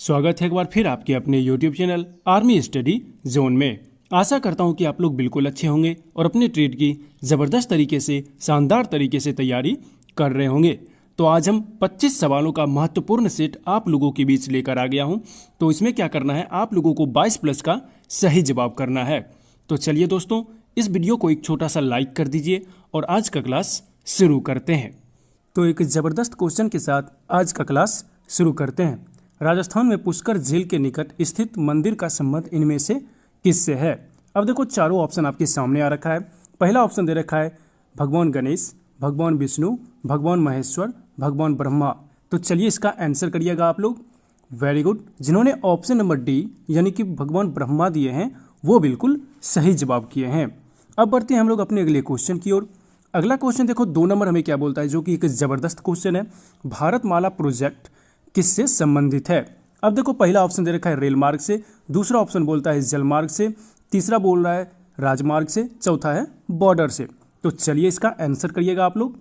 स्वागत है एक बार फिर आपके अपने YouTube channel army study zone में। आशा करता हूं कि आप लोग बिल्कुल अच्छे होंगे और अपने ट्रेड की ज़बरदस्त तरीके से, शानदार तरीके से तैयारी कर रहे होंगे। तो आज हम 25 सवालों का महत्वपूर्ण सेट आप लोगों के बीच लेकर आ गया हूं। तो इसमें क्या करना है, आप लोगों को 22 प्लस का सही जवाब करना है। तो चलिए दोस्तों, इस वीडियो को एक छोटा सा लाइक कर दीजिए और आज का क्लास शुरू करते हैं। तो एक ज़बरदस्त क्वेश्चन के साथ आज का क्लास शुरू करते हैं। राजस्थान में पुष्कर झील के निकट स्थित मंदिर का संबंध इनमें से किससे है? अब देखो, चारों ऑप्शन आपके सामने आ रखा है। पहला ऑप्शन दे रखा है भगवान गणेश, भगवान विष्णु, भगवान महेश्वर, भगवान ब्रह्मा। तो चलिए इसका आंसर करिएगा आप लोग। Very good. जिन्होंने ऑप्शन नंबर डी यानी कि भगवान ब्रह्मा दिए हैं वो बिल्कुल सही जवाब किए हैं। अब बढ़ते हैं हम लोग अपने अगले क्वेश्चन की ओर। अगला क्वेश्चन देखो, 2 नंबर हमें क्या बोलता है, जो कि एक ज़बरदस्त क्वेश्चन है। भारतमाला प्रोजेक्ट किससे संबंधित है? अब देखो, पहला ऑप्शन दे रखा है रेल मार्ग से, दूसरा ऑप्शन बोलता है जल मार्ग से, तीसरा बोल रहा है राजमार्ग से, चौथा है बॉर्डर से। तो चलिए इसका आंसर करिएगा आप लोग।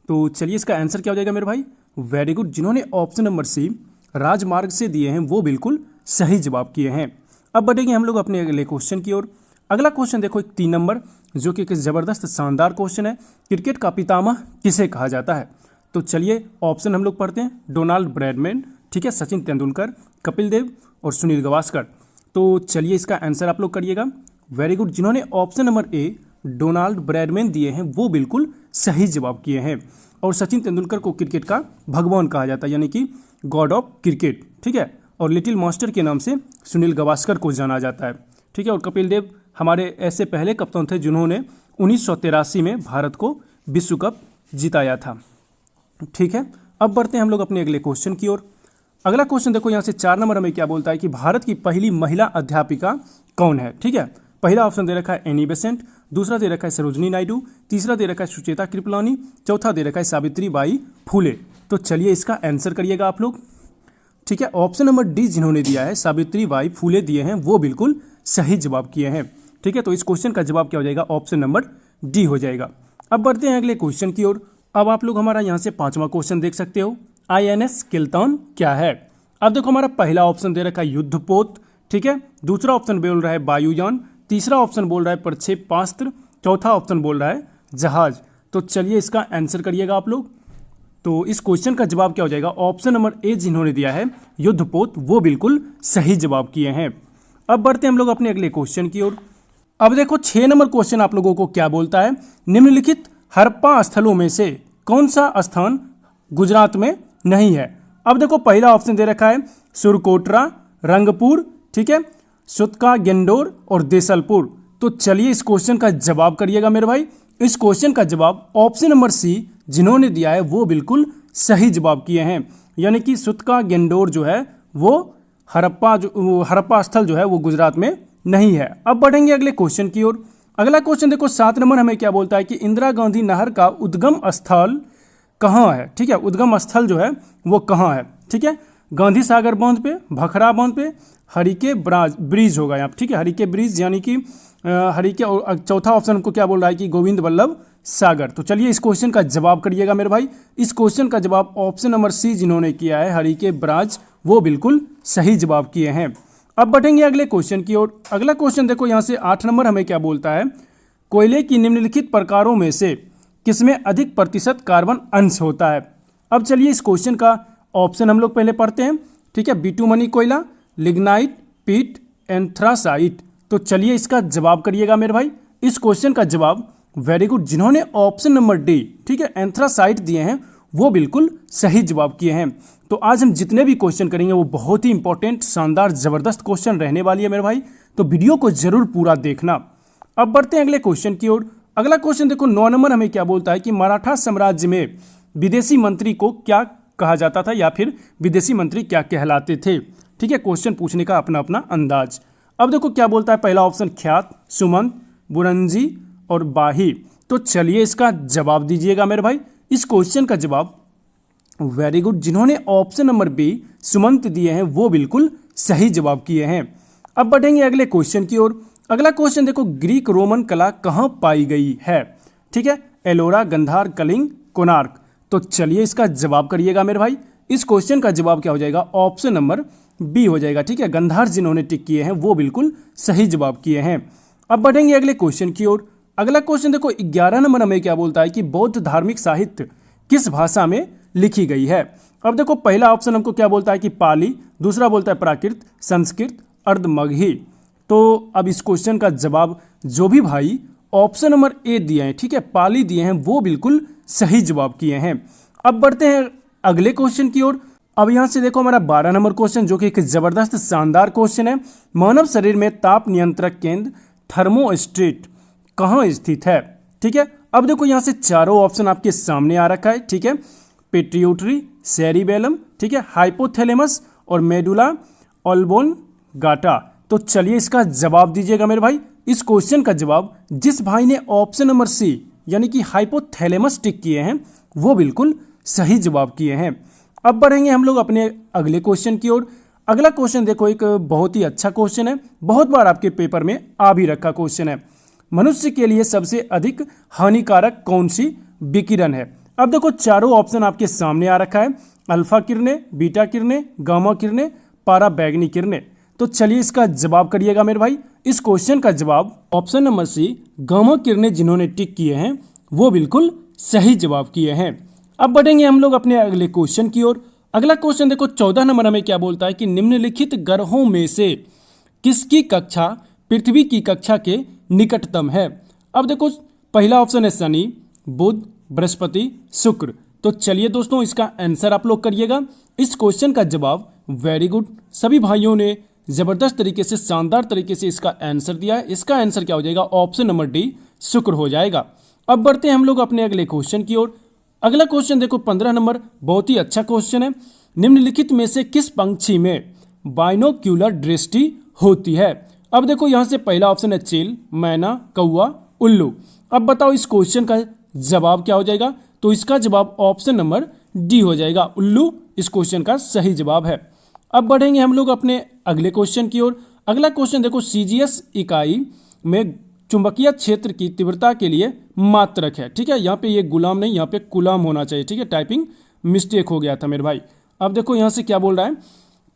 तो चलिए इसका आंसर क्या हो जाएगा मेरे भाई? Very good. जिन्होंने ऑप्शन नंबर सी राजमार्ग से दिए हैं वो बिल्कुल सही जवाब किए हैं। अब बढ़ेंगे हम लोग अपने अगले क्वेश्चन की ओर। अगला क्वेश्चन देखो, एक 3 नंबर, जो कि एक ज़बरदस्त शानदार क्वेश्चन है। क्रिकेट का पितामह किसे कहा जाता है? तो चलिए ऑप्शन हम लोग पढ़ते हैं। डोनाल्ड ब्रैडमैन, ठीक है, सचिन तेंदुलकर, कपिल देव और सुनील गावस्कर। तो चलिए इसका आंसर आप लोग करिएगा। Very good. जिन्होंने option number A Donald Bradman दिए हैं वो बिल्कुल सही जवाब किए हैं। और सचिन तेंदुलकर को क्रिकेट का भगवान कहा जाता है, यानी कि गॉड ऑफ क्रिकेट, ठीक है। और लिटिल मास्टर के नाम से सुनील गावस्कर को जाना जाता है, ठीक है। और कपिल देव हमारे ऐसे पहले कप्तान थे जिन्होंने 1983 में भारत को विश्व कप जिताया था, ठीक है। अब बढ़ते हैं हम लोग अपने अगले क्वेश्चन की ओर। अगला क्वेश्चन देखो, यहाँ से 4 नंबर हमें क्या बोलता है कि भारत की पहली महिला अध्यापिका कौन है? ठीक है। पहला ऑप्शन दे रखा है एनी बेसेंट, दूसरा दे रखा है सरोजनी नायडू, तीसरा दे रखा है सुचेता कृपलानी, चौथा दे रखा है सावित्री बाई फूले। तो चलिए इसका आंसर करिएगा आप लोग, ठीक है। ऑप्शन नंबर डी जिन्होंने दिया है सावित्री बाई फूले दिए हैं वो बिल्कुल सही जवाब किए हैं, ठीक है। तो इस क्वेश्चन का जवाब क्या हो जाएगा? ऑप्शन नंबर डी हो जाएगा। अब बढ़ते हैं अगले क्वेश्चन की ओर। अब आप लोग हमारा यहाँ से 5वां क्वेश्चन देख सकते हो। INS किल्तान क्या है? अब देखो, हमारा पहला ऑप्शन दे रखा है युद्धपोत, ठीक है। दूसरा ऑप्शन बोल रहा है वायुयान, तीसरा ऑप्शन बोल रहा है प्रक्षेपास्त्र, चौथा ऑप्शन बोल रहा है जहाज। तो चलिए इसका आंसर करिएगा आप लोग। तो इस क्वेश्चन का जवाब क्या हो जाएगा? ऑप्शन नंबर ए जिन्होंने दिया है युद्धपोत वो बिल्कुल सही जवाब किए हैं। अब बढ़ते हैं हम लोग अपने अगले क्वेश्चन की ओर। अब देखो, 6 नंबर क्वेश्चन आप लोगों को क्या बोलता है, निम्नलिखित हड़प्पा स्थलों में से कौन सा स्थान गुजरात में नहीं है? अब देखो, पहला ऑप्शन दे रखा है सुरकोटरा, रंगपुर, ठीक है, सुतका गेंडोर और देसलपुर। तो चलिए इस क्वेश्चन का जवाब करिएगा मेरे भाई। इस क्वेश्चन का जवाब ऑप्शन नंबर सी जिन्होंने दिया है वो बिल्कुल सही जवाब किए हैं, यानी कि सुतका गेंडोर जो है वो हड़प्पा स्थल जो है वो गुजरात में नहीं है। अब बढ़ेंगे अगले क्वेश्चन की ओर। अगला क्वेश्चन देखो, 7 नंबर हमें क्या बोलता है कि इंदिरा गांधी नहर का उद्गम स्थल कहाँ है? ठीक है, उद्गम स्थल जो है वो कहाँ है? ठीक है, गांधी सागर बांध पे, भखरा बांध पे, हरिके ब्रिज होगा यहाँ, ठीक है, हरिके ब्रिज यानी कि हरिके। और चौथा ऑप्शन को क्या बोल रहा है कि गोविंद वल्लभ सागर। तो चलिए इस क्वेश्चन का जवाब करिएगा मेरे भाई। इस क्वेश्चन का जवाब ऑप्शन नंबर सी जिन्होंने किया है हरिके ब्राज वो बिल्कुल सही जवाब किए हैं। अब बढ़ेंगे अगले क्वेश्चन की ओर। अगला क्वेश्चन देखो, यहाँ से 8 नंबर हमें क्या बोलता है, कोयले की निम्नलिखित प्रकारों में से किसमें अधिक प्रतिशत कार्बन अंश होता है? अब चलिए इस क्वेश्चन का ऑप्शन हम लोग पहले पढ़ते हैं, ठीक है। बिटुमनी कोयला, लिग्नाइट, पीट, एंथ्रासाइट। तो चलिए इसका जवाब करिएगा मेरे भाई। इस क्वेश्चन का जवाब, वेरी गुड, जिन्होंने ऑप्शन नंबर डी, ठीक है, एंथ्रासाइट दिए हैं वो बिल्कुल सही जवाब किए हैं। तो आज हम जितने भी क्वेश्चन करेंगे वो बहुत ही इंपॉर्टेंट, शानदार, जबरदस्त क्वेश्चन रहने वाली है मेरे भाई। तो वीडियो को जरूर पूरा देखना। अब बढ़ते हैं अगले क्वेश्चन की ओर। अगला क्वेश्चन देखो, 9 नंबर हमें क्या बोलता है कि मराठा साम्राज्य में विदेशी मंत्री को क्या कहा जाता था या फिर विदेशी मंत्री क्या कहलाते थे? ठीक है, क्वेश्चन पूछने का अपना अपना अंदाज। अब देखो क्या बोलता है, पहला ऑप्शन ख्यात, सुमंत, बुरंजी और बाही। तो चलिए इसका जवाब दीजिएगा मेरे भाई। इस क्वेश्चन का जवाब, वेरी गुड, जिन्होंने ऑप्शन नंबर बी सुमंत दिए हैं वो बिल्कुल सही जवाब किए हैं। अब बढ़ेंगे अगले क्वेश्चन की ओर। अगला क्वेश्चन देखो, ग्रीक रोमन कला कहाँ पाई गई है? ठीक है, एलोरा, गंधार, कलिंग, कोणार्क। तो चलिए इसका जवाब करिएगा मेरे भाई। इस क्वेश्चन का जवाब क्या हो जाएगा? ऑप्शन नंबर बी हो जाएगा। ठीक है, गंधार जिन्होंने टिक किए हैं वो बिल्कुल सही जवाब किए हैं। अब बढ़ेंगे अगले क्वेश्चन की ओर। अगला क्वेश्चन देखो 11 नंबर हमें क्या बोलता है कि बौद्ध धार्मिक साहित्य किस भाषा में लिखी गई है। अब देखो पहला ऑप्शन हमको क्या बोलता है कि पाली, दूसरा बोलता है प्राकृत, संस्कृत, अर्धमगही। तो अब इस क्वेश्चन का जवाब जो भी भाई ऑप्शन नंबर ए दिए हैं, ठीक है, पाली दिए हैं, वो बिल्कुल सही जवाब किए हैं। अब बढ़ते हैं अगले क्वेश्चन की ओर। अब यहां से देखो हमारा 12 नंबर क्वेश्चन जो कि एक जबरदस्त शानदार क्वेश्चन है। मानव शरीर में ताप नियंत्रक केंद्र थर्मोस्टेट कहाँ स्थित है। ठीक है, अब देखो यहां से चारों ऑप्शन आपके सामने आ रखा है। ठीक है, पिट्यूटरी, सेरिबेलम, ठीक है, हाइपोथैलेमस और मेडुला ऑब्लोंगाटा। तो चलिए इसका जवाब दीजिएगा मेरे भाई। इस क्वेश्चन का जवाब जिस भाई ने ऑप्शन नंबर सी यानी कि हाइपोथैलेमस टिक किए हैं वो बिल्कुल सही जवाब किए हैं। अब बढ़ेंगे हम लोग अपने अगले क्वेश्चन की ओर। अगला क्वेश्चन देखो एक बहुत ही अच्छा क्वेश्चन है, बहुत बार आपके पेपर में आ भी रखा क्वेश्चन है। मनुष्य के लिए सबसे अधिक हानिकारक कौन सी विकिरण है। अब देखो चारों ऑप्शन आपके सामने आ रखा है, अल्फा किरणें, बीटा किरणें, गामा किरणें, पाराबैंगनी किरणें। तो चलिए इसका जवाब करिएगा मेरे भाई। इस क्वेश्चन का जवाब ऑप्शन नंबर सी गामा किरणें जिन्होंने टिक किए हैं वो बिल्कुल सही जवाब किए हैं। अब बढ़ेंगे हम लोग अपने अगले क्वेश्चन की ओर। अगला क्वेश्चन देखो 14 नंबर हमें क्या बोलता है कि निम्नलिखित ग्रहों में से किसकी कक्षा पृथ्वी की कक्षा के निकटतम है। अब देखो पहला ऑप्शन है शनि, बुध, बृहस्पति, शुक्र। तो चलिए दोस्तों इसका आंसर आप लोग करिएगा। इस क्वेश्चन का जवाब वेरी गुड, सभी भाइयों ने जबरदस्त तरीके से शानदार तरीके से इसका आंसर दिया है। इसका आंसर क्या हो जाएगा, ऑप्शन नंबर डी शुक्र हो जाएगा। अब बढ़ते हैं हम लोग अपने अगले क्वेश्चन की ओर। अगला क्वेश्चन देखो 15 नंबर, बहुत ही अच्छा क्वेश्चन है। निम्नलिखित में से किस पंछी में बाइनोक्यूलर दृष्टि होती है। अब देखो यहां से पहला ऑप्शन है चील, मैना, कौवा, उल्लू। अब बताओ इस क्वेश्चन का जवाब क्या हो जाएगा। तो इसका जवाब ऑप्शन नंबर डी हो जाएगा, उल्लू इस क्वेश्चन का सही जवाब है। अब बढ़ेंगे हम लोग अपने अगले क्वेश्चन की ओर। अगला क्वेश्चन देखो सीजीएस इकाई में चुंबकीय क्षेत्र की तीव्रता के लिए मात्रक है। ठीक है, यहाँ पे ये गुलाम नहीं, यहाँ पे कुलाम होना चाहिए। ठीक है, टाइपिंग मिस्टेक हो गया था मेरे भाई। अब देखो यहाँ से क्या बोल रहा है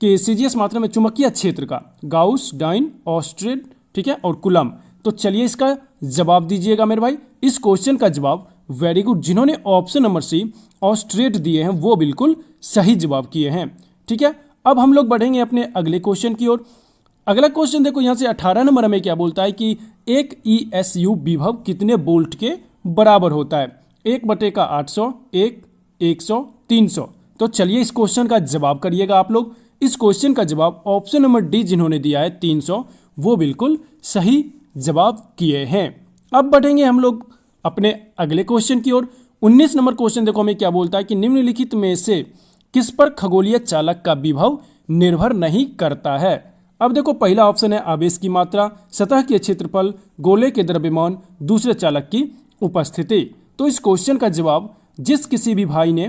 कि सीजीएस मात्रा में चुंबकीय क्षेत्र का गाउस, डाइन, ऑस्ट्रेड, ठीक है, और कुलाम। तो चलिए इसका जवाब दीजिएगा मेरे भाई। इस क्वेश्चन का जवाब वेरी गुड, जिन्होंने ऑप्शन नंबर सी ऑस्ट्रेट दिए हैं वो बिल्कुल सही जवाब किए हैं। ठीक है, अब हम लोग बढ़ेंगे अपने अगले क्वेश्चन की ओर। अगला क्वेश्चन देखो यहाँ से 18 नंबर हमें क्या बोलता है कि एक ईएसयू विभव कितने वोल्ट के बराबर होता है। 1/800, 1, 100, 300। तो चलिए इस क्वेश्चन का जवाब करिएगा आप लोग। इस क्वेश्चन का जवाब ऑप्शन नंबर डी जिन्होंने दिया है 300 वो बिल्कुल सही जवाब किए हैं। अब बढ़ेंगे हम लोग अपने अगले क्वेश्चन की ओर। 19 नंबर क्वेश्चन देखो हमें क्या बोलता है कि निम्नलिखित में से किस पर खगोलीय चालक का विभव निर्भर नहीं करता है। अब देखो पहला ऑप्शन है आवेश की मात्रा, सतह के क्षेत्रफल, गोले के द्रव्यमान, दूसरे चालक की उपस्थिति। तो इस क्वेश्चन का जवाब जिस किसी भी भाई ने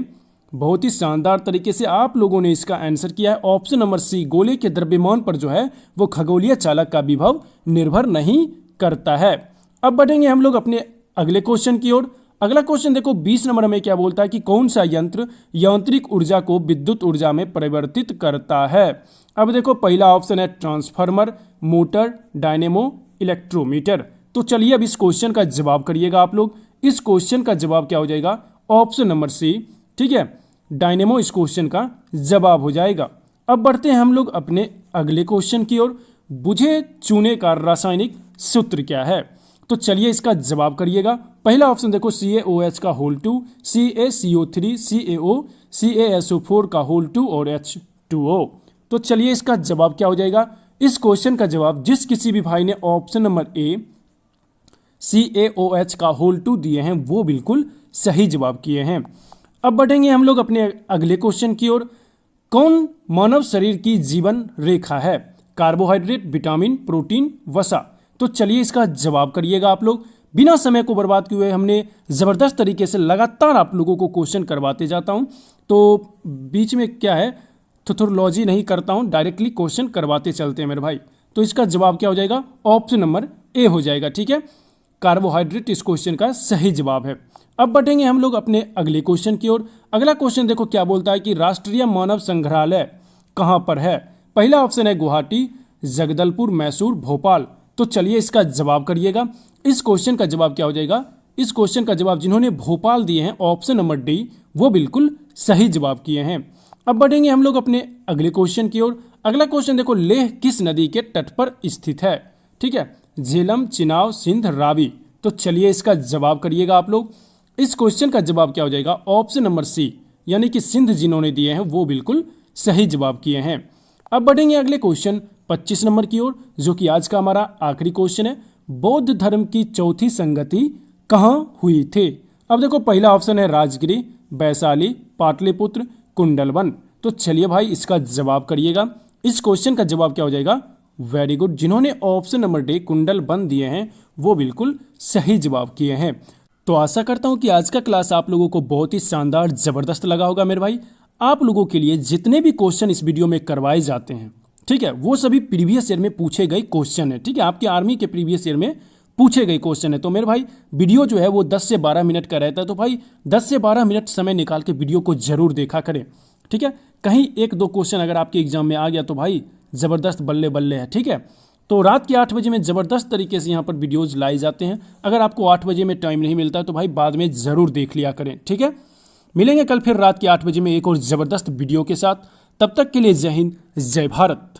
बहुत ही शानदार तरीके से आप लोगों ने इसका आंसर किया है, ऑप्शन नंबर सी गोले के द्रव्यमान पर जो है वो खगोलीय चालक का विभव निर्भर नहीं करता है। अब बढ़ेंगे हम लोग अपने अगले क्वेश्चन की ओर। अगला क्वेश्चन देखो 20 नंबर हमें क्या बोलता है कि कौन सा यंत्र यांत्रिक ऊर्जा को विद्युत ऊर्जा में परिवर्तित करता है। अब देखो पहला ऑप्शन है ट्रांसफार्मर, मोटर, डायनेमो, इलेक्ट्रोमीटर। तो चलिए अब इस क्वेश्चन का जवाब करिएगा आप लोग। इस क्वेश्चन का जवाब क्या हो जाएगा, ऑप्शन नंबर सी, ठीक है, डायनेमो इस क्वेश्चन का जवाब हो जाएगा। अब बढ़ते हैं हम लोग अपने अगले क्वेश्चन की ओर। बुझे चूने का रासायनिक सूत्र क्या है। तो चलिए इसका जवाब करिएगा। पहला ऑप्शन देखो CaOH का होल 2, CaCO3, CaO, CaSO4 का होल 2 और H2O। तो चलिए इसका जवाब क्या हो जाएगा। इस क्वेश्चन का जवाब जिस किसी भी भाई ने ऑप्शन नंबर ए CaOH का होल 2 दिए हैं वो बिल्कुल सही जवाब किए हैं। अब बढ़ेंगे हम लोग अपने अगले क्वेश्चन की ओर। कौन मानव शरीर की जीवन रेखा है। कार्बोहाइड्रेट, विटामिन, प्रोटीन, वसा। तो चलिए इसका जवाब करिएगा आप लोग। बिना समय को बर्बाद किए हुए हमने ज़बरदस्त तरीके से लगातार आप लोगों को क्वेश्चन करवाते जाता हूं, तो बीच में क्या है थोथोलॉजी नहीं करता हूं, डायरेक्टली क्वेश्चन करवाते चलते हैं मेरे भाई। तो इसका जवाब क्या हो जाएगा, ऑप्शन नंबर ए हो जाएगा। ठीक है, कार्बोहाइड्रेट इस क्वेश्चन का सही जवाब है। अब बढ़ेंगे हम लोग अपने अगले क्वेश्चन की ओर। अगला क्वेश्चन देखो क्या बोलता है कि राष्ट्रीय मानव संग्रहालय कहाँ पर है। पहला ऑप्शन है गुवाहाटी, जगदलपुर, मैसूर, भोपाल। तो चलिए इसका जवाब करिएगा। इस क्वेश्चन का जवाब क्या हो जाएगा? इस क्वेश्चन का जवाब जिन्होंने भोपाल दिए हैं ऑप्शन नंबर डी, वो बिल्कुल सही जवाब किए हैं। अब बढ़ेंगे हम लोग अपने अगले क्वेश्चन की ओर। अगला क्वेश्चन देखो, लेह किस नदी के तट पर स्थित है? ठीक है, झेलम, चिनाब, सिंध, रावी। तो चलिए इसका जवाब करिएगा आप लोग। इस क्वेश्चन का जवाब क्या हो जाएगा? ऑप्शन नंबर सी, यानी कि सिंध जिन्होंने दिए हैं वो बिल्कुल सही जवाब किए हैं। अब बढ़ेंगे अगले क्वेश्चन 25 नंबर की ओर, जो कि आज का हमारा आखिरी क्वेश्चन है। बौद्ध धर्म की चौथी संगति कहाँ हुई थी? अब देखो पहला ऑप्शन है राजगिरी, वैशाली, पाटलिपुत्र, कुंडलवन। तो चलिए भाई इसका जवाब करिएगा। इस क्वेश्चन का जवाब क्या हो जाएगा? वेरी गुड, जिन्होंने ऑप्शन नंबर डी कुंडलवन दिए हैं वो बिल्कुल सही जवाब किए हैं। तो आशा करता हूं कि आज का क्लास आप लोगों को बहुत ही शानदार जबरदस्त लगा होगा। मेरे भाई, आप लोगों के लिए जितने भी क्वेश्चन इस वीडियो में करवाए जाते हैं, ठीक है, वो सभी प्रीवियस ईयर में पूछे गए क्वेश्चन है। ठीक है, आपके आर्मी के प्रीवियस ईयर में पूछे गए क्वेश्चन है। तो मेरे भाई वीडियो जो है वो 10 से 12 मिनट का रहता है। तो भाई 10 से 12 मिनट समय निकाल के वीडियो को जरूर देखा करें। ठीक है, कहीं एक दो क्वेश्चन अगर आपके एग्जाम में आ गया तो भाई जबरदस्त बल्ले बल्ले है। ठीक है, तो रात के 8 बजे में ज़बरदस्त तरीके से यहाँ पर वीडियोज़ लाए जाते हैं। अगर आपको 8 बजे में टाइम नहीं मिलता तो भाई बाद में ज़रूर देख लिया करें। ठीक है, मिलेंगे कल फिर रात के 8 बजे में एक और ज़बरदस्त वीडियो के साथ। तब तक के लिए जय हिंद, जय भारत।